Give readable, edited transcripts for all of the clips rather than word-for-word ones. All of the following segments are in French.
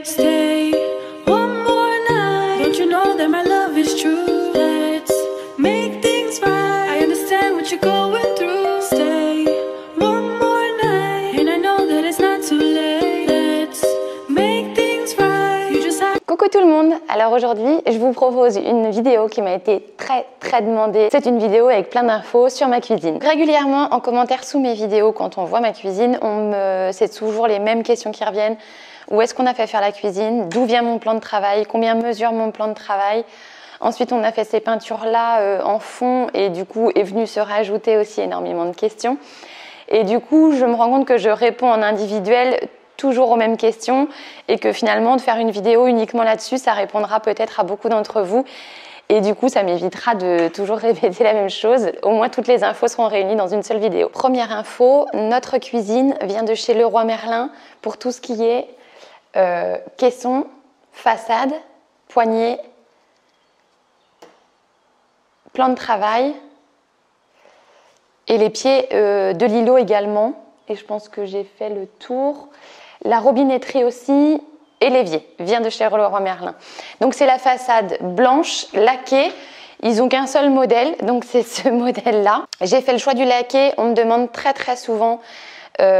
Stay one more night. Don't you know that my love is true? Let's make things right. I understand what you're going through. Stay one more night, and I know that it's not too late. Let's make things right. You just have... Coucou tout le monde, alors aujourd'hui je vous propose une vidéo qui m'a été très demandée. C'est une vidéo avec plein d'infos sur ma cuisine. Régulièrement en commentaire sous mes vidéos quand on voit ma cuisine, c'est toujours les mêmes questions qui reviennent. Où est-ce qu'on a fait faire la cuisine? D'où vient mon plan de travail? Combien mesure mon plan de travail? Ensuite on a fait ces peintures là en fond et du coup est venu se rajouter aussi énormément de questions. Et du coup je me rends compte que je réponds en individuel toujours aux mêmes questions et que finalement de faire une vidéo uniquement là-dessus, ça répondra peut-être à beaucoup d'entre vous et du coup ça m'évitera de toujours répéter la même chose. Au moins toutes les infos seront réunies dans une seule vidéo. Première info, notre cuisine vient de chez Leroy Merlin pour tout ce qui est caisson, façade, poignée, plan de travail et les pieds de l'îlot également. Et je pense que j'ai fait le tour. La robinetterie aussi et l'évier vient de chez Leroy Merlin. Donc c'est la façade blanche, laquée. Ils n'ont qu'un seul modèle, donc c'est ce modèle-là. J'ai fait le choix du laqué. On me demande très souvent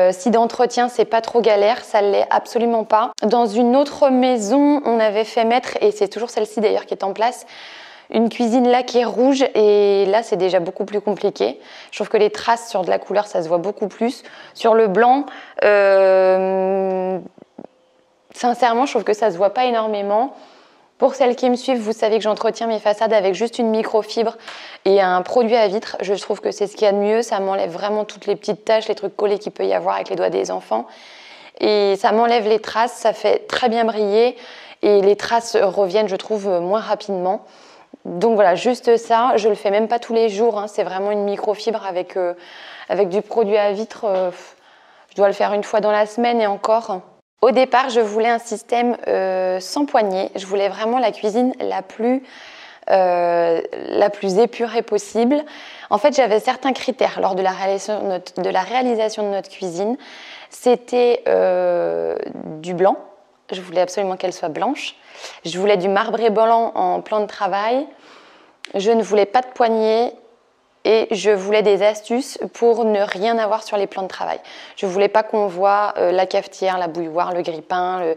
si d'entretien c'est pas trop galère, ça l'est absolument pas. Dans une autre maison, on avait fait mettre, et c'est toujours celle-ci d'ailleurs qui est en place, une cuisine laquée rouge et là c'est déjà beaucoup plus compliqué. Je trouve que les traces sur de la couleur ça se voit beaucoup plus. Sur le blanc, sincèrement je trouve que ça se voit pas énormément. Pour celles qui me suivent, vous savez que j'entretiens mes façades avec juste une microfibre et un produit à vitre. Je trouve que c'est ce qu'il y a de mieux. Ça m'enlève vraiment toutes les petites taches, les trucs collés qu'il peut y avoir avec les doigts des enfants. Et ça m'enlève les traces, ça fait très bien briller. Et les traces reviennent, je trouve, moins rapidement. Donc voilà, juste ça. Je le fais même pas tous les jours. Hein. C'est vraiment une microfibre avec du produit à vitre. Je dois le faire une fois dans la semaine et encore. Au départ, je voulais un système sans poignée. Je voulais vraiment la cuisine la plus épurée possible. En fait, j'avais certains critères lors de la réalisation de notre cuisine. C'était du blanc. Je voulais absolument qu'elle soit blanche. Je voulais du marbré blanc en plan de travail. Je ne voulais pas de poignée. Et je voulais des astuces pour ne rien avoir sur les plans de travail. Je ne voulais pas qu'on voit la cafetière, la bouilloire, le grille-pain.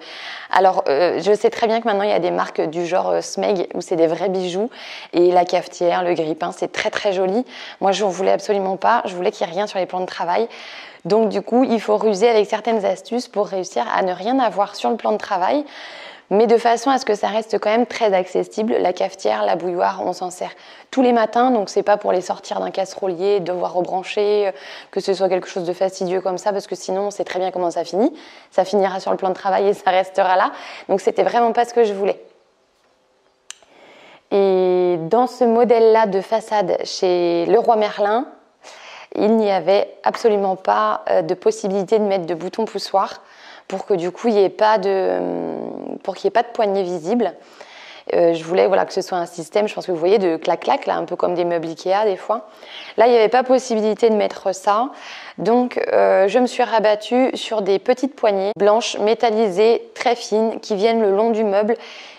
Alors, je sais très bien que maintenant, il y a des marques du genre Smeg où c'est des vrais bijoux. Et la cafetière, le grille-pain, c'est très joli. Moi, je ne voulais absolument pas. Je voulais qu'il n'y ait rien sur les plans de travail. Donc, du coup, il faut ruser avec certaines astuces pour réussir à ne rien avoir sur le plan de travail. Mais de façon à ce que ça reste quand même très accessible. La cafetière, la bouilloire, on s'en sert tous les matins, donc c'est pas pour les sortir d'un casserolier, devoir rebrancher, que ce soit quelque chose de fastidieux comme ça, parce que sinon on sait très bien comment ça finit. Ça finira sur le plan de travail et ça restera là. Donc c'était vraiment pas ce que je voulais. Et dans ce modèle-là de façade chez Leroy Merlin, il n'y avait absolument pas de possibilité de mettre de bouton poussoir pour que du coup il n'y ait pas de poignée visible. Je voulais que ce soit un système, je pense que vous voyez, de clac-clac, là, un peu comme des meubles Ikea des fois. Là, il n'y avait pas possibilité de mettre ça. Donc, je me suis rabattue sur des petites poignées blanches, métallisées, très fines, qui viennent le long du meuble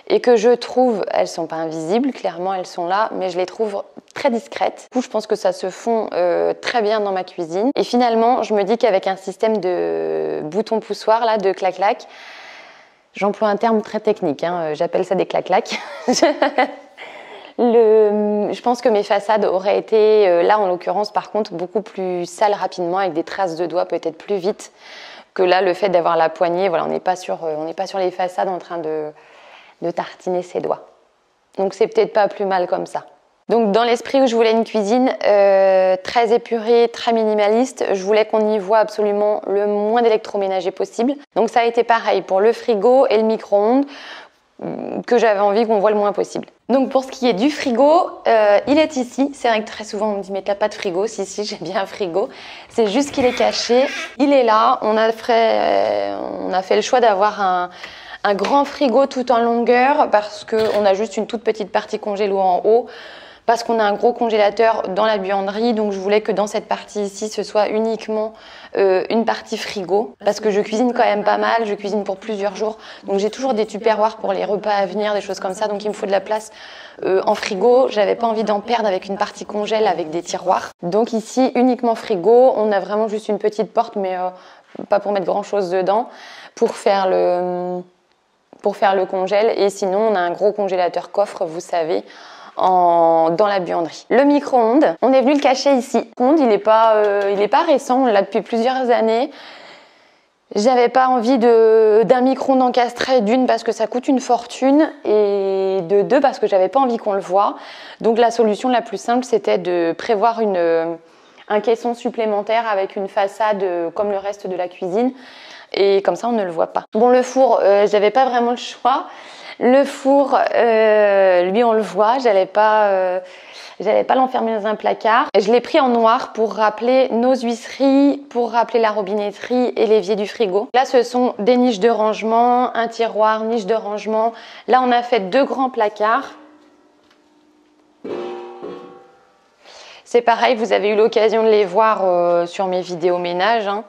et que je trouve, elles ne sont pas invisibles, clairement, elles sont là, mais je les trouve très discrètes. Du coup, je pense que ça se fond très bien dans ma cuisine. Et finalement, je me dis qu'avec un système de boutons poussoirs, là, de clac-clac, j'emploie un terme très technique, hein, j'appelle ça des clac-clac. Je pense que mes façades auraient été, là en l'occurrence par contre, beaucoup plus sales rapidement, avec des traces de doigts peut-être plus vite que là le fait d'avoir la poignée. Voilà, on n'est pas sur les façades en train de tartiner ses doigts. Donc c'est peut-être pas plus mal comme ça. Donc dans l'esprit où je voulais une cuisine très épurée, très minimaliste, je voulais qu'on y voit absolument le moins d'électroménager possible. Donc ça a été pareil pour le frigo et le micro-ondes, que j'avais envie qu'on voit le moins possible. Donc pour ce qui est du frigo, il est ici. C'est vrai que très souvent on me dit mais t'as pas de frigo? Si j'ai bien un frigo. C'est juste qu'il est caché. Il est là. On a fait le choix d'avoir un grand frigo tout en longueur parce qu'on a juste une toute petite partie congélo en haut. parce qu'on a un gros congélateur dans la buanderie, donc je voulais que dans cette partie ici, ce soit uniquement une partie frigo, parce que je cuisine quand même pas mal, je cuisine pour plusieurs jours, donc j'ai toujours des tupperwares pour les repas à venir, des choses comme ça, donc il me faut de la place en frigo. J'avais pas envie d'en perdre avec une partie congèle avec des tiroirs. Donc ici, uniquement frigo, on a vraiment juste une petite porte, mais pas pour mettre grand chose dedans, pour faire le congèle, et sinon on a un gros congélateur coffre, vous savez, dans la buanderie. Le micro-ondes, on est venu le cacher ici. Le micro-ondes, il est pas récent, on l'a depuis plusieurs années. J'avais pas envie d'un micro-ondes encastré, d'une parce que ça coûte une fortune, et de deux parce que j'avais pas envie qu'on le voit. Donc la solution la plus simple, c'était de prévoir un caisson supplémentaire avec une façade comme le reste de la cuisine, et comme ça on ne le voit pas. Bon, le four, j'avais pas vraiment le choix. Le four, lui on le voit, j'allais pas l'enfermer dans un placard. Je l'ai pris en noir pour rappeler nos huisseries, pour rappeler la robinetterie et l'évier du frigo. Là ce sont des niches de rangement, un tiroir, niche de rangement. Là on a fait 2 grands placards. C'est pareil, vous avez eu l'occasion de les voir sur mes vidéos ménage, hein.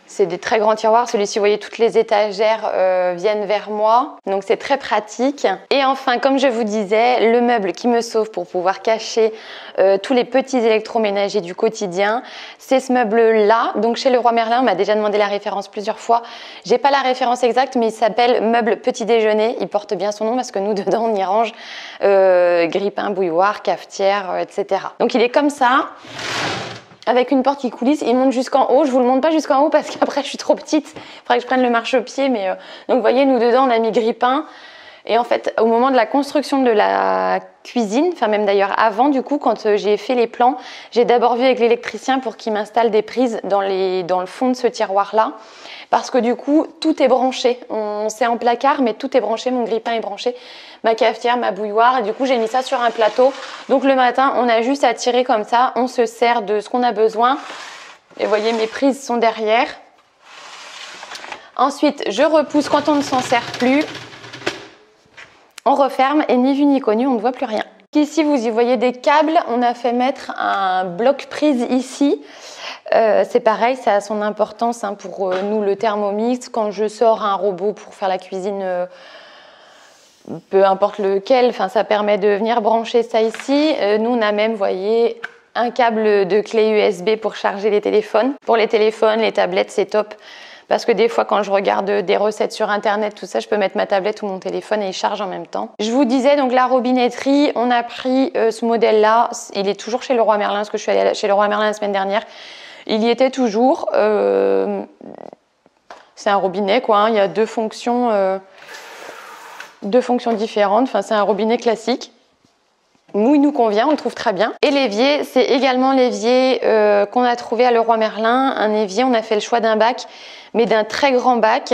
C'est des très grands tiroirs. Celui-ci, vous voyez, toutes les étagères viennent vers moi. Donc, c'est très pratique. Et enfin, comme je vous disais, le meuble qui me sauve pour pouvoir cacher tous les petits électroménagers du quotidien, c'est ce meuble-là. Donc, chez Leroy Merlin, on m'a déjà demandé la référence plusieurs fois. J'ai pas la référence exacte, mais il s'appelle meuble petit déjeuner. Il porte bien son nom parce que nous, dedans, on y range grille-pain, bouilloire, cafetière, etc. Donc, il est comme ça, avec une porte qui coulisse, il monte jusqu'en haut. Je vous le montre pas jusqu'en haut parce qu'après je suis trop petite. Il faudrait que je prenne le marchepied, mais donc vous voyez, nous dedans on a mis grille-pain. Et en fait, au moment de la construction de la cuisine, enfin même d'ailleurs avant, du coup, quand j'ai fait les plans, j'ai d'abord vu avec l'électricien pour qu'il m'installe des prises dans le fond de ce tiroir-là. Parce que du coup, tout est branché. C'est en placard, mais tout est branché. Mon grille-pain est branché, ma cafetière, ma bouilloire. Et du coup, j'ai mis ça sur un plateau. Donc le matin, on a juste à tirer comme ça. On se sert de ce qu'on a besoin. Et vous voyez, mes prises sont derrière. Ensuite, je repousse quand on ne s'en sert plus. On referme et ni vu ni connu, on ne voit plus rien. Ici, vous y voyez des câbles. On a fait mettre un bloc prise ici. C'est pareil, ça a son importance, hein, pour nous, le Thermomix. Quand je sors un robot pour faire la cuisine, peu importe lequel, enfin, ça permet de venir brancher ça ici. Nous, on a même, vous voyez, un câble de clé USB pour charger les téléphones. Pour les téléphones, les tablettes, c'est top. Parce que des fois, quand je regarde des recettes sur Internet, tout ça, je peux mettre ma tablette ou mon téléphone et il charge en même temps. Je vous disais, donc la robinetterie, on a pris ce modèle-là. Il est toujours chez Leroy Merlin, parce que je suis allée chez Leroy Merlin la semaine dernière. Il y était toujours. C'est un robinet, quoi, hein. Il y a deux fonctions différentes. Enfin, c'est un robinet classique. Nous, il nous convient, on le trouve très bien. Et l'évier, c'est également l'évier qu'on a trouvé à Leroy Merlin. Un évier, on a fait le choix d'un bac, mais d'un très grand bac,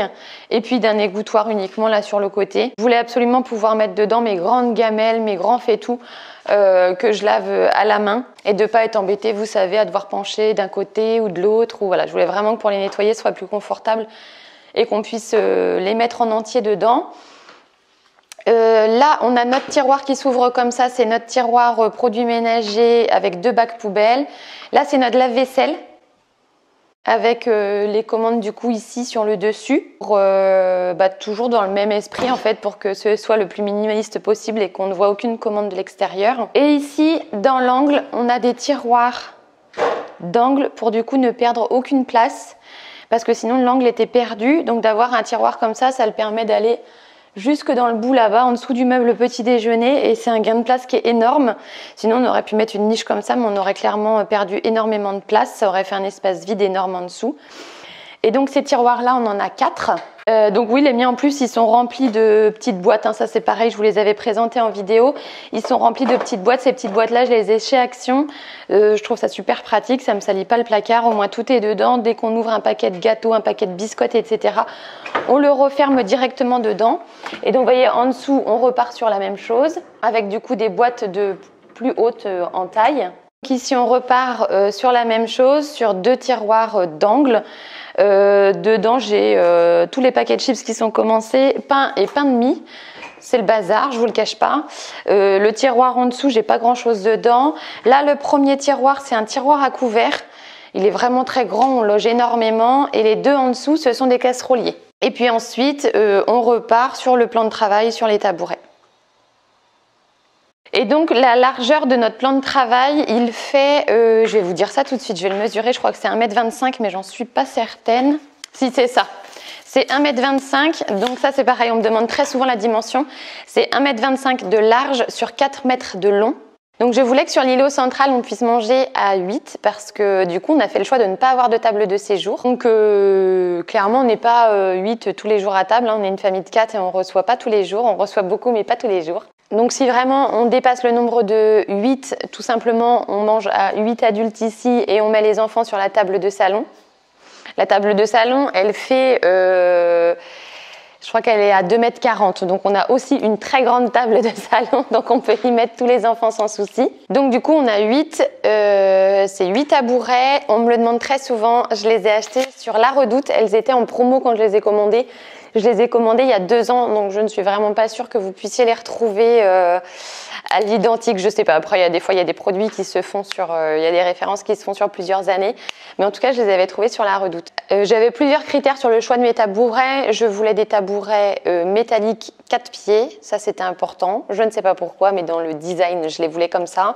et puis d'un égouttoir uniquement là sur le côté. Je voulais absolument pouvoir mettre dedans mes grandes gamelles, mes grands faitous que je lave à la main, et de pas être embêtée, vous savez, à devoir pencher d'un côté ou de l'autre. Ou voilà, je voulais vraiment que pour les nettoyer, ce soit plus confortable et qu'on puisse les mettre en entier dedans. Là, on a notre tiroir qui s'ouvre comme ça. C'est notre tiroir produits ménagers avec 2 bacs poubelles. Là, c'est notre lave-vaisselle avec les commandes du coup ici sur le dessus. Toujours dans le même esprit en fait, pour que ce soit le plus minimaliste possible et qu'on ne voit aucune commande de l'extérieur. Et ici, dans l'angle, on a des tiroirs d'angle pour du coup ne perdre aucune place, parce que sinon l'angle était perdu. Donc d'avoir un tiroir comme ça le permet d'aller jusque dans le bout là-bas, en dessous du meuble petit déjeuner, et c'est un gain de place qui est énorme. Sinon, on aurait pu mettre une niche comme ça, mais on aurait clairement perdu énormément de place. Ça aurait fait un espace vide énorme en dessous. Et donc, ces tiroirs-là, on en a 4. Donc oui, les miens en plus, ils sont remplis de petites boîtes, hein. Ça, c'est pareil, je vous les avais présentés en vidéo. Ils sont remplis de petites boîtes. Ces petites boîtes-là, je les ai chez Action. Je trouve ça super pratique. Ça ne me salit pas le placard. Au moins, tout est dedans. Dès qu'on ouvre un paquet de gâteaux, un paquet de biscottes, etc., on le referme directement dedans. Et donc, vous voyez, en dessous, on repart sur la même chose, avec du coup des boîtes de plus haute en taille. Donc ici, on repart sur la même chose, sur 2 tiroirs d'angle. Dedans, j'ai tous les paquets de chips qui sont commencés, pain et pain de mie. c'est le bazar, je vous le cache pas. Le tiroir en dessous, j'ai pas grand chose dedans. Là, le premier tiroir, c'est un tiroir à couvert. Il est vraiment très grand, on loge énormément. Et les deux en dessous, ce sont des casseroliers. Et puis ensuite, on repart sur le plan de travail, sur les tabourets. Et donc la largeur de notre plan de travail, il fait, je vais vous dire ça tout de suite, je vais le mesurer, je crois que c'est 1,25 m, mais j'en suis pas certaine. Si c'est ça, c'est 1,25 m, donc ça c'est pareil, on me demande très souvent la dimension. C'est 1,25 m de large sur 4 mètres de long. Donc je voulais que sur l'îlot central, on puisse manger à 8 parce que du coup, on a fait le choix de ne pas avoir de table de séjour. Donc clairement, on n'est pas 8 tous les jours à table, hein. On est une famille de 4 et on ne reçoit pas tous les jours. On reçoit beaucoup, mais pas tous les jours. Donc si vraiment on dépasse le nombre de 8, tout simplement, on mange à 8 adultes ici et on met les enfants sur la table de salon. La table de salon, elle fait... je crois qu'elle est à 2,40 m, donc on a aussi une très grande table de salon, donc on peut y mettre tous les enfants sans souci. Donc du coup on a 8, c'est 8 tabourets, on me le demande très souvent, je les ai achetés sur La Redoute, elles étaient en promo quand je les ai commandées. Je les ai commandées il y a 2 ans, donc je ne suis vraiment pas sûre que vous puissiez les retrouver à l'identique, je sais pas. Après, il y a des fois, il y a des produits qui se font sur, il y a des références qui se font sur plusieurs années, mais en tout cas, je les avais trouvés sur La Redoute. J'avais plusieurs critères sur le choix de mes tabourets. Je voulais des tabourets métalliques 4 pieds, ça c'était important. Je ne sais pas pourquoi, mais dans le design, je les voulais comme ça.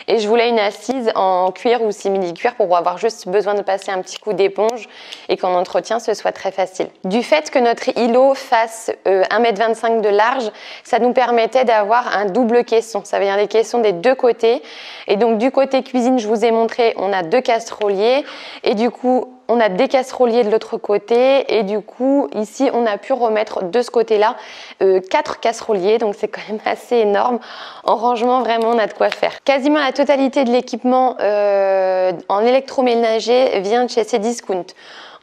Et je voulais une assise en cuir ou simili-cuir pour avoir juste besoin de passer un petit coup d'éponge et qu'en entretien, ce soit très facile. Du fait que notre îlot fasse 1,25 m de large, ça nous permettait d'avoir un double caisson. Ça veut dire des caissons des deux côtés. Et donc du côté cuisine, je vous ai montré, on a 2 casseroliers. Et du coup, on a des casseroliers de l'autre côté. Et du coup, ici, on a pu remettre de ce côté-là 4 casseroliers. Donc c'est quand même assez énorme. En rangement, vraiment, on a de quoi faire. Quasiment la totalité de l'équipement en électroménager vient de chez Cdiscount.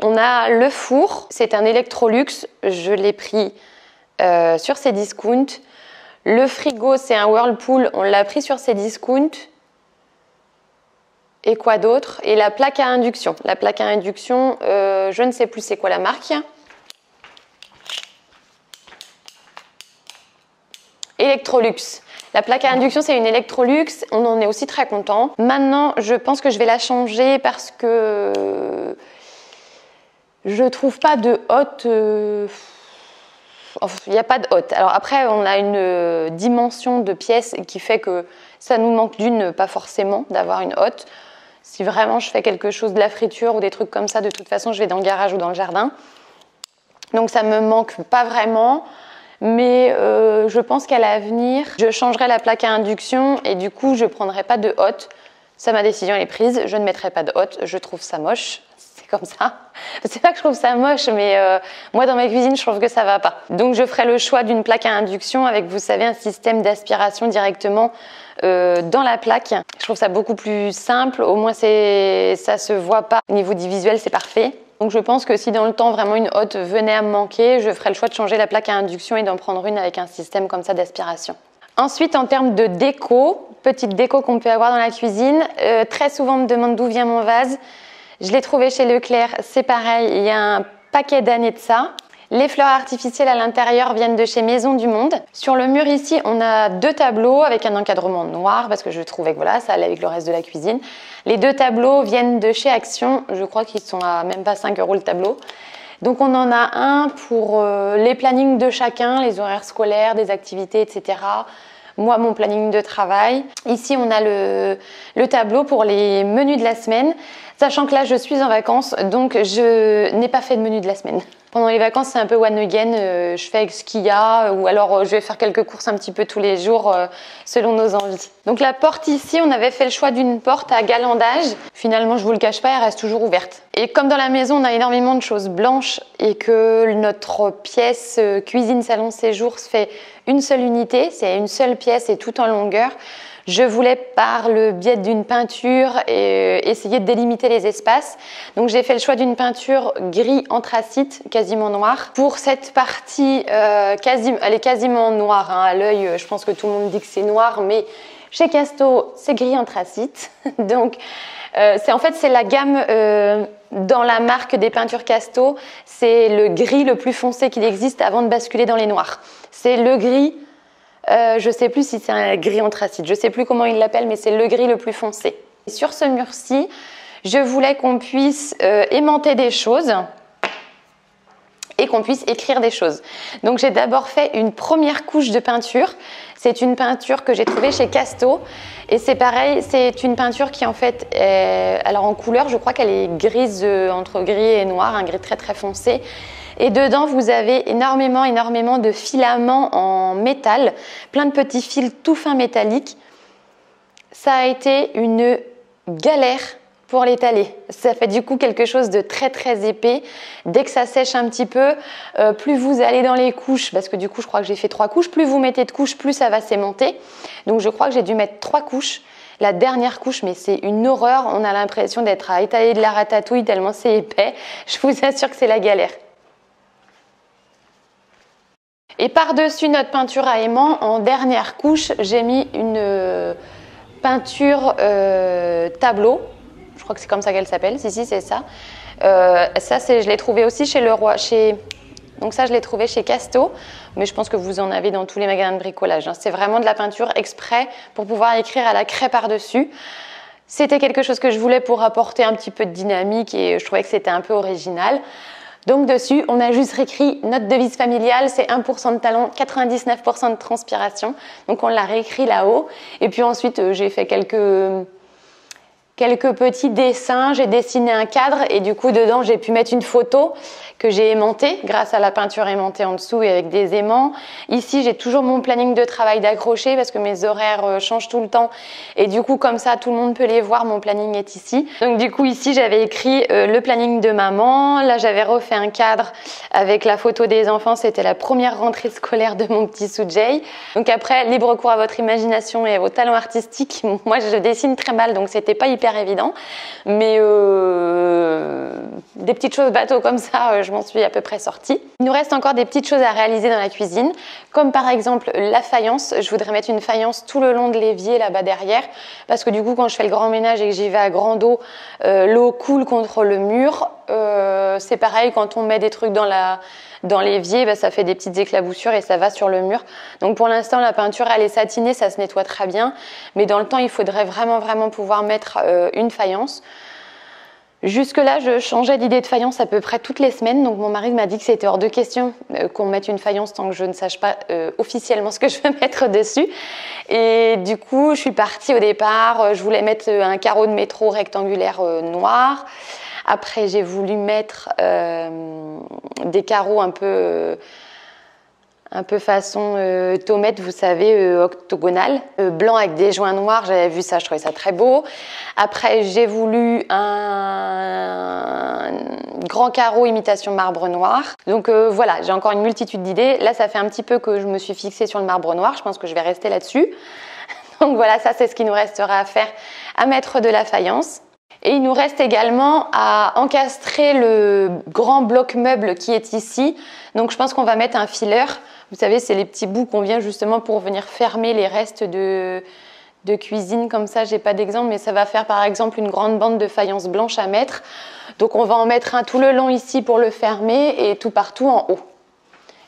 On a le four, c'est un Electrolux, je l'ai pris sur Cdiscount. Le frigo, c'est un Whirlpool, on l'a pris sur Cdiscount. Et quoi d'autre? Et la plaque à induction. La plaque à induction, je ne sais plus c'est quoi la marque. Electrolux. La plaque à induction, c'est une Electrolux. On en est aussi très content. Maintenant, je pense que je vais la changer parce que je trouve pas de hotte. Il n'y a pas de hotte. Alors après, on a une dimension de pièce qui fait que ça nous manque d'une, pas forcément, d'avoir une hotte. Si vraiment je fais quelque chose de la friture ou des trucs comme ça, de toute façon, je vais dans le garage ou dans le jardin. Donc ça me manque pas vraiment. Mais je pense qu'à l'avenir, je changerai la plaque à induction et du coup, je ne prendrai pas de hotte. Ça, ma décision elle est prise. Je ne mettrai pas de hotte. Je trouve ça moche. C'est comme ça. C'est pas que je trouve ça moche, mais moi, dans ma cuisine, je trouve que ça va pas. Donc, je ferai le choix d'une plaque à induction avec, vous savez, un système d'aspiration directement dans la plaque. Je trouve ça beaucoup plus simple. Au moins, ça se voit pas. Au niveau du visuel, c'est parfait. Donc je pense que si dans le temps vraiment une hotte venait à me manquer, je ferais le choix de changer la plaque à induction et d'en prendre une avec un système comme ça d'aspiration. Ensuite, en termes de déco, petite déco qu'on peut avoir dans la cuisine, très souvent on me demande d'où vient mon vase. Je l'ai trouvé chez Leclerc, c'est pareil, il y a un paquet d'années de ça. Les fleurs artificielles à l'intérieur viennent de chez Maison du Monde. Sur le mur ici, on a 2 tableaux avec un encadrement noir parce que je trouvais que voilà, ça allait avec le reste de la cuisine. Les 2 tableaux viennent de chez Action. Je crois qu'ils sont à même pas 5 € le tableau. Donc on en a un pour les plannings de chacun, les horaires scolaires, des activités, etc. Moi, mon planning de travail. Ici, on a le tableau pour les menus de la semaine. Sachant que là, je suis en vacances, donc je n'ai pas fait de menu de la semaine. Pendant les vacances, c'est un peu one again. Je fais avec ce qu'il y a, ou alors je vais faire quelques courses un petit peu tous les jours selon nos envies. Donc la porte ici, on avait fait le choix d'une porte à galandage. Finalement, je vous le cache pas, elle reste toujours ouverte. Et comme dans la maison, on a énormément de choses blanches et que notre pièce cuisine, salon, séjour se fait une seule unité, c'est une seule pièce et tout en longueur. Je voulais, par le biais d'une peinture, essayer de délimiter les espaces. Donc j'ai fait le choix d'une peinture gris anthracite, quasiment noire. Pour cette partie, elle est quasiment noire, hein. À l'œil, je pense que tout le monde dit que c'est noir, mais chez Casto, c'est gris anthracite. Donc c'est la gamme dans la marque des peintures Casto, c'est le gris le plus foncé qu'il existe avant de basculer dans les noirs. C'est le gris, je ne sais plus si c'est un gris anthracite, je ne sais plus comment ils l'appellent, mais c'est le gris le plus foncé. Et sur ce mur-ci, je voulais qu'on puisse aimanter des choses et qu'on puisse écrire des choses. Donc j'ai d'abord fait une première couche de peinture. C'est une peinture que j'ai trouvée chez Casto. Et c'est pareil, c'est une peinture qui en fait, alors en couleur, je crois qu'elle est grise, entre gris et noir, un gris très très foncé. Et dedans, vous avez énormément de filaments en métal, plein de petits fils tout fins métalliques. Ça a été une galère pour l'étaler. Ça fait du coup quelque chose de très très épais. Dès que ça sèche un petit peu, plus vous allez dans les couches, parce que du coup je crois que j'ai fait 3 couches, plus vous mettez de couches, plus ça va s'aimanter. Donc je crois que j'ai dû mettre 3 couches. La dernière couche, mais c'est une horreur. On a l'impression d'être à étaler de la ratatouille tellement c'est épais. Je vous assure que c'est la galère. Et par-dessus notre peinture à aimant, en dernière couche, j'ai mis une peinture tableau. Je crois que c'est comme ça qu'elle s'appelle. Si, c'est ça. Ça, je l'ai trouvé aussi chez Leroy. Donc ça, je l'ai trouvé chez Casto. Mais je pense que vous en avez dans tous les magasins de bricolage. C'est vraiment de la peinture exprès pour pouvoir écrire à la craie par-dessus. C'était quelque chose que je voulais pour apporter un petit peu de dynamique et je trouvais que c'était un peu original. Donc dessus, on a juste réécrit notre devise familiale, c'est 1% de talent, 99% de transpiration. Donc on l'a réécrit là-haut. Et puis ensuite, j'ai fait quelques petits dessins, j'ai dessiné un cadre et du coup dedans j'ai pu mettre une photo que j'ai aimantée grâce à la peinture aimantée en dessous et avec des aimants. Ici j'ai toujours mon planning de travail d'accroché parce que mes horaires changent tout le temps et du coup comme ça tout le monde peut les voir, mon planning est ici. Donc du coup ici j'avais écrit le planning de maman, là j'avais refait un cadre avec la photo des enfants, c'était la première rentrée scolaire de mon petit Soojay. Donc après libre cours à votre imagination et à vos talents artistiques, moi je dessine très mal donc c'était pas hyper évident, mais des petites choses bateau comme ça, je m'en suis à peu près sortie. Il nous reste encore des petites choses à réaliser dans la cuisine, comme par exemple la faïence. Je voudrais mettre une faïence tout le long de l'évier là-bas derrière, parce que du coup quand je fais le grand ménage et que j'y vais à grande eau, l'eau coule contre le mur. C'est pareil quand on met des trucs dans l'évier, bah, ça fait des petites éclaboussures et ça va sur le mur. Donc pour l'instant la peinture elle est satinée, ça se nettoie très bien, mais dans le temps il faudrait vraiment pouvoir mettre une faïence. Jusque là je changeais d'idée de faïence à peu près toutes les semaines, donc mon mari m'a dit que c'était hors de question qu'on mette une faïence tant que je ne sache pas officiellement ce que je veux mettre dessus. Et du coup je suis partie au départ, je voulais mettre un carreau de métro rectangulaire noir. Après j'ai voulu mettre des carreaux un peu façon tomate, vous savez, octogonale, blanc avec des joints noirs, j'avais vu ça, je trouvais ça très beau. Après, j'ai voulu un grand carreau imitation marbre noir. Donc voilà, j'ai encore une multitude d'idées. Là, ça fait un petit peu que je me suis fixée sur le marbre noir, je pense que je vais rester là-dessus. Donc voilà, ça c'est ce qui nous restera à faire, à mettre de la faïence. Et il nous reste également à encastrer le grand bloc meuble qui est ici. Donc je pense qu'on va mettre un filler. Vous savez, c'est les petits bouts qu'on vient justement pour venir fermer les restes de cuisine. Comme ça, j'ai pas d'exemple, mais ça va faire par exemple une grande bande de faïence blanche à mettre. Donc on va en mettre un tout le long ici pour le fermer et tout partout en haut.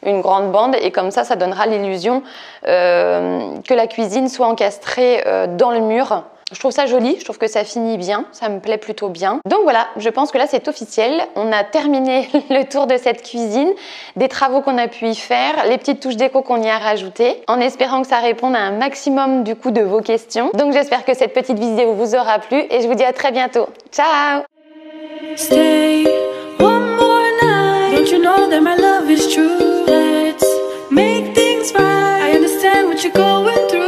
Une grande bande et comme ça donnera l'illusion que la cuisine soit encastrée dans le mur. Je trouve ça joli, je trouve que ça finit bien, ça me plaît plutôt bien. Donc voilà, je pense que là c'est officiel. On a terminé le tour de cette cuisine, des travaux qu'on a pu y faire, les petites touches déco qu'on y a rajoutées, en espérant que ça réponde à un maximum du coup de vos questions. Donc j'espère que cette petite vidéo vous aura plu et je vous dis à très bientôt. Ciao! Stay one more night. Don't you know that my love is true? Let's make things right. I understand what you're going through.